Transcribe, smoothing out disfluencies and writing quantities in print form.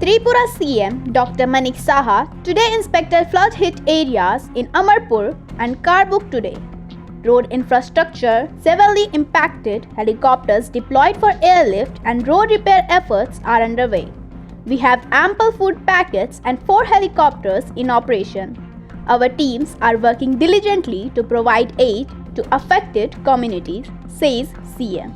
Tripura CM Dr. Manik Saha today inspected flood-hit areas in Amarpur and Karbook today. Road infrastructure severely impacted, helicopters deployed for airlift and road repair efforts are underway. We have ample food packets and 4 helicopters in operation. Our teams are working diligently to provide aid to affected communities, says CM.